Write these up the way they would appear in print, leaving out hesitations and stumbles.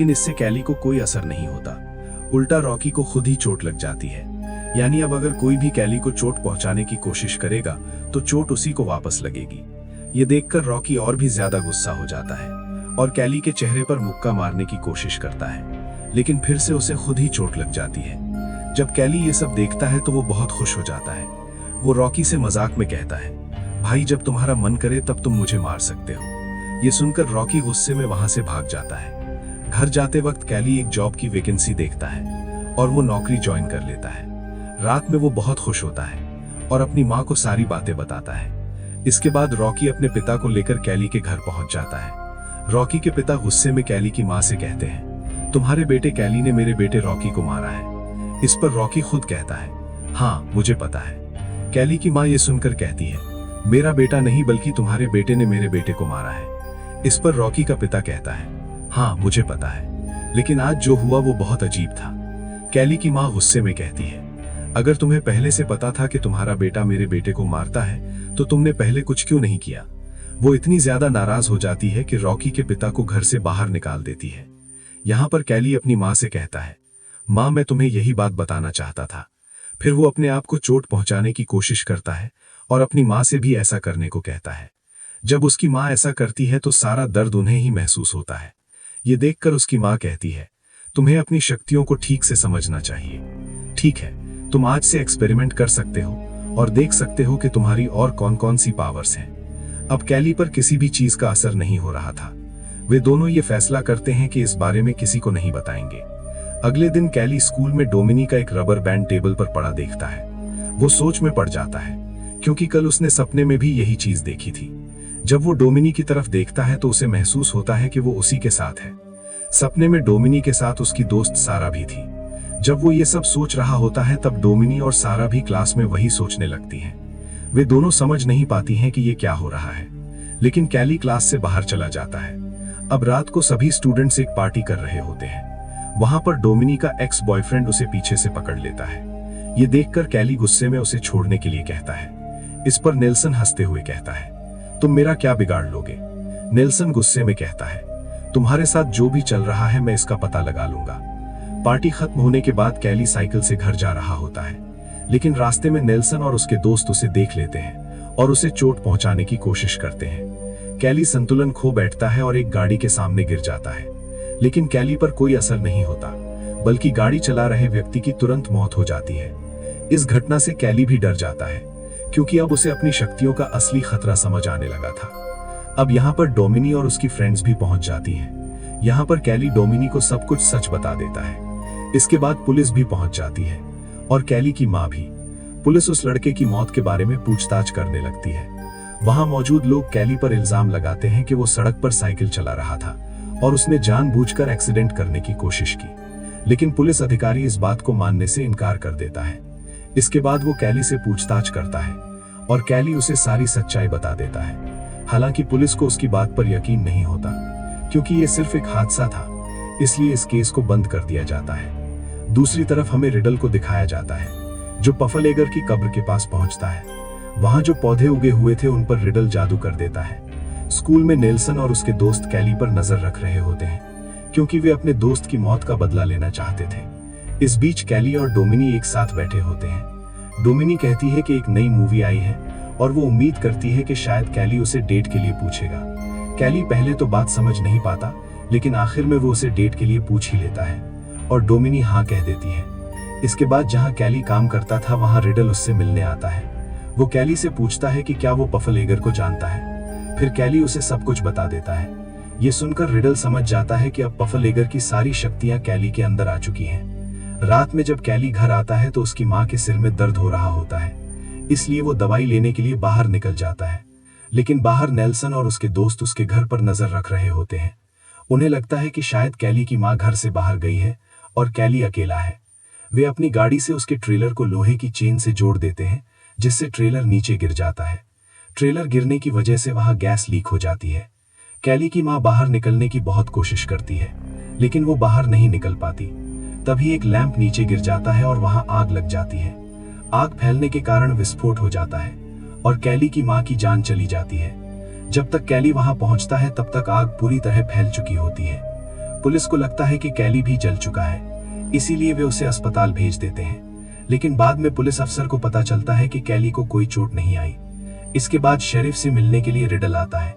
लेकिन इससे कैली को कोई असर नहीं होता, उल्टा रॉकी को खुद ही चोट लग जाती है। यानी अब अगर कोई भी कैली को चोट पहुंचाने की कोशिश करेगा तो चोट उसी को वापस लगेगी। ये देखकर रॉकी और भी ज्यादा गुस्सा हो जाता है और कैली के चेहरे पर मुक्का मारने की कोशिश करता है, लेकिन फिर से उसे खुद ही चोट लग जाती है। जब कैली ये सब देखता है तो वो बहुत खुश हो जाता है। वो रॉकी से मजाक में कहता है, भाई जब तुम्हारा मन करे तब तुम मुझे मार सकते हो। ये सुनकर रॉकी गुस्से में वहां से भाग जाता है। घर जाते वक्त कैली एक जॉब की वैकेंसी देखता है और वो नौकरी ज्वाइन कर लेता है। रात में वो बहुत खुश होता है और अपनी माँ को सारी बातें बताता है। इसके बाद रॉकी अपने पिता को लेकर कैली के घर पहुंच जाता है। रॉकी के पिता गुस्से में कैली की माँ से कहते हैं, तुम्हारे बेटे कैली ने मेरे बेटे रॉकी को मारा है। इस पर रॉकी खुद कहता है, हाँ मुझे पता है। कैली की माँ ये सुनकर कहती है, मेरा बेटा नहीं बल्कि तुम्हारे बेटे ने मेरे बेटे को मारा है। इस पर रॉकी का पिता कहता है, हाँ मुझे पता है, लेकिन आज जो हुआ वो बहुत अजीब था। कैली की माँ गुस्से में कहती है, अगर तुम्हें पहले से पता था कि तुम्हारा बेटा मेरे बेटे को मारता है तो तुमने पहले कुछ क्यों नहीं किया। वो इतनी ज्यादा नाराज हो जाती है कि रॉकी के पिता को घर से बाहर निकाल देती है। यहाँ पर कैली अपनी माँ से कहता है, माँ मैं तुम्हें यही बात बताना चाहता था। फिर वो अपने आप को चोट पहुंचाने की कोशिश करता है और अपनी माँ से भी ऐसा करने को कहता है। जब उसकी माँ ऐसा करती है तो सारा दर्द उन्हें ही महसूस होता है। ये देखकर उसकी माँ कहती है, तुम्हें अपनी शक्तियों को ठीक से समझना चाहिए। ठीक है, तुम आज से एक्सपेरिमेंट कर सकते हो और देख सकते हो कि तुम्हारी और कौन कौन सी पावर्स हैं। अब कैली पर किसी भी चीज का असर नहीं हो रहा था। वे दोनों ये फैसला करते हैं कि इस बारे में किसी को नहीं बताएंगे। अगले दिन कैली स्कूल में डोमिनी का एक रबर बैंड टेबल पर पड़ा देखता है। वो सोच में पड़ जाता है क्योंकि कल उसने सपने में भी यही चीज देखी थी। जब वो डोमिनी की तरफ देखता है तो उसे महसूस होता है कि वो उसी के साथ है। सपने में डोमिनी के साथ उसकी दोस्त सारा भी थी। जब वो ये सब सोच रहा होता है तब डोमिनी और सारा भी क्लास में वही सोचने लगती हैं। वे दोनों समझ नहीं पाती हैं कि ये क्या हो रहा है, लेकिन कैली क्लास से बाहर चला जाता है। अब रात को सभी स्टूडेंट्स एक पार्टी कर रहे होते हैं। वहां पर डोमिनी का एक्स बॉयफ्रेंड उसे पीछे से पकड़ लेता है। ये देखकर कैली गुस्से में उसे छोड़ने के लिए कहता है। इस पर नेल्सन हंसते हुए कहता है, तुम मेरा क्या बिगाड़ लोगे। नेल्सन गुस्से में कहता है, तुम्हारे साथ जो भी चल रहा है मैं इसका पता लगा लूंगा। पार्टी खत्म होने के बाद कैली साइकिल से घर जा रहा होता है, लेकिन रास्ते में नेल्सन और उसके दोस्त उसे देख लेते हैं और उसे चोट पहुंचाने की कोशिश करते हैं। कैली संतुलन खो बैठता है और एक गाड़ी के सामने गिर जाता है, लेकिन कैली पर कोई असर नहीं होता, बल्कि गाड़ी चला रहे व्यक्ति की तुरंत मौत हो जाती है। इस घटना से कैली भी डर जाता है क्योंकि अब उसे अपनी शक्तियों का असली खतरा समझ आने लगा था। अब यहाँ पर डोमिनी और उसकी फ्रेंड्स भी पहुंच जाती हैं। यहाँ पर कैली डोमिनी को सब कुछ सच बता देता है। इसके बाद पुलिस भी पहुंच जाती है और कैली की माँ भी। पुलिस उस लड़के की मौत के बारे में पूछताछ करने लगती है। वहां मौजूद लोग कैली पर इल्जाम लगाते हैं कि वो सड़क पर साइकिल चला रहा था और उसने जानबूझकर एक्सीडेंट करने की कोशिश की, लेकिन पुलिस अधिकारी इस बात को मानने से इनकार कर देता है। इसके बाद वो कैली से पूछताछ करता है और कैली उसे सारी सच्चाई बता देता है। हालांकि पुलिस को उसकी बात पर यकीन नहीं होता क्योंकि ये सिर्फ एक हादसा था, इसलिए इस केस को बंद कर दिया जाता है। दूसरी तरफ हमें रिडल को दिखाया जाता है, जो पफलेगर की कब्र के पास पहुंचता है। वहां जो पौधे उगे हुए थे उन पर रिडल जादू कर देता है। स्कूल में नेल्सन और उसके दोस्त कैली पर नजर रख रहे होते हैं क्योंकि वे अपने दोस्त की मौत का बदला लेना चाहते थे। इस बीच कैली और डोमिनी एक साथ बैठे होते हैं। डोमिनी कहती है कि एक नई मूवी आई है और वो उम्मीद करती है कि शायद कैली उसे डेट के लिए पूछेगा। कैली पहले तो बात समझ नहीं पाता, लेकिन आखिर में वो उसे डेट के लिए पूछ ही लेता है और डोमिनी हाँ कह देती है। इसके बाद जहां कैली काम करता था वहां रिडल उससे मिलने आता है। वो कैली से पूछता है कि क्या वो पफलेगर को जानता है। फिर कैली उसे सब कुछ बता देता है। ये सुनकर रिडल समझ जाता है कि अब पफलेगर की सारी शक्तियां कैली के अंदर आ चुकी हैं। रात में जब कैली घर आता है तो उसकी माँ के सिर में दर्द हो रहा होता है, इसलिए वो दवाई लेने के लिए बाहर निकल जाता है। लेकिन बाहर नेल्सन और उसके दोस्त उसके घर पर नजर रख रहे होते हैं। उन्हें लगता है कि शायद कैली की माँ घर से बाहर गई है और कैली अकेला है। वे अपनी गाड़ी से उसके ट्रेलर को लोहे की चेन से जोड़ देते हैं, जिससे ट्रेलर नीचे गिर जाता है। ट्रेलर गिरने की वजह से वहां गैस लीक हो जाती है। कैली की माँ बाहर निकलने की बहुत कोशिश करती है, लेकिन वो बाहर नहीं निकल पाती। तभी एक लैंप नीचे गिर जाता है और वहां आग लग जाती है। आग फैलने के कारण विस्फोट हो जाता है और कैली की माँ की जान चली जाती है। जब तक कैली वहां पहुंचता है तब तक आग पूरी तरह फैल चुकी होती है। पुलिस को लगता है कि कैली भी जल चुका है, इसीलिए वे उसे अस्पताल भेज देते हैं। लेकिन बाद में पुलिस अफसर को पता चलता है कि कैली को कोई चोट नहीं आई। इसके बाद शेरिफ से मिलने के लिए रिडल आता है।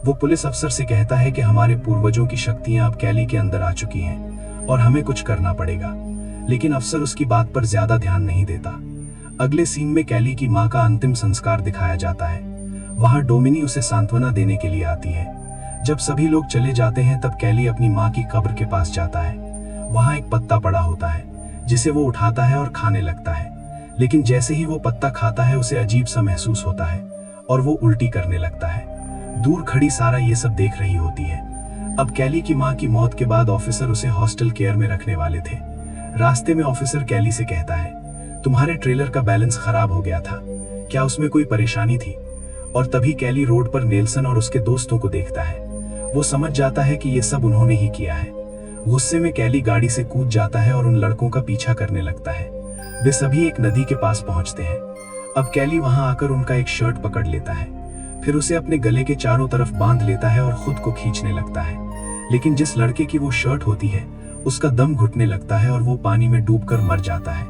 वो पुलिस अफसर से कहता है कि हमारे पूर्वजों की शक्तियां अब कैली के अंदर आ चुकी हैं और हमें कुछ करना पड़ेगा। लेकिन अफसर उसकी बात पर ज्यादा ध्यान नहीं देता। अगले सीन में कैली की मां का अंतिम संस्कार दिखाया जाता है। वहां डोमिनी उसे सांत्वना देने के लिए आती है। जब सभी लोग चले जाते हैं तब कैली अपनी मां की कब्र के पास जाता है। वहां एक पत्ता पड़ा होता है जिसे वो उठाता है और खाने लगता है। लेकिन जैसे ही वो पत्ता खाता है उसे अजीब सा महसूस होता है और वो उल्टी करने लगता है। दूर खड़ी सारा ये सब देख रही होती है। अब कैली की मां की मौत के बाद ऑफिसर उसे हॉस्टल केयर में रखने वाले थे। रास्ते में ऑफिसर कैली से कहता है, तुम्हारे ट्रेलर का बैलेंस खराब हो गया था, क्या उसमें कोई परेशानी थी? और तभी कैली रोड पर नेल्सन और उसके दोस्तों को देखता है। वो समझ जाता है कि ये सब उन्होंने ही किया है। गुस्से में कैली गाड़ी से कूद जाता है और उन लड़कों का पीछा करने लगता है। वे सभी एक नदी के पास पहुंचते हैं। अब कैली वहां आकर उनका एक शर्ट पकड़ लेता है, फिर उसे अपने गले के चारों तरफ बांध लेता है और खुद को खींचने लगता है। लेकिन जिस लड़के की वो शर्ट होती है उसका दम घुटने लगता है और वो पानी में डूबकर मर जाता है।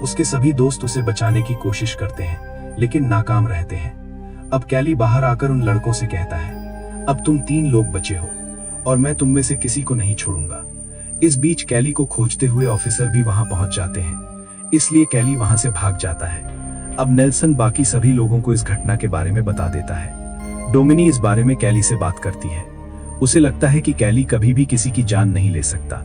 उसके सभी दोस्त उसे बचाने की कोशिश करते हैं लेकिन नाकाम रहते हैं। अब कैली बाहर आकर उन लड़कों से कहता है, अब तुम 3 लोग बचे हो और मैं तुम में से किसी को नहीं छोड़ूंगा। इस बीच कैली को खोजते हुए ऑफिसर भी वहां पहुंच जाते हैं, इसलिए कैली वहां से भाग जाता है। अब नेल्सन बाकी सभी लोगों को इस घटना के बारे में बता देता है। डोमिनी इस बारे में कैली से बात करती है। उसे लगता है कि कैली कभी भी किसी की जान नहीं ले सकता।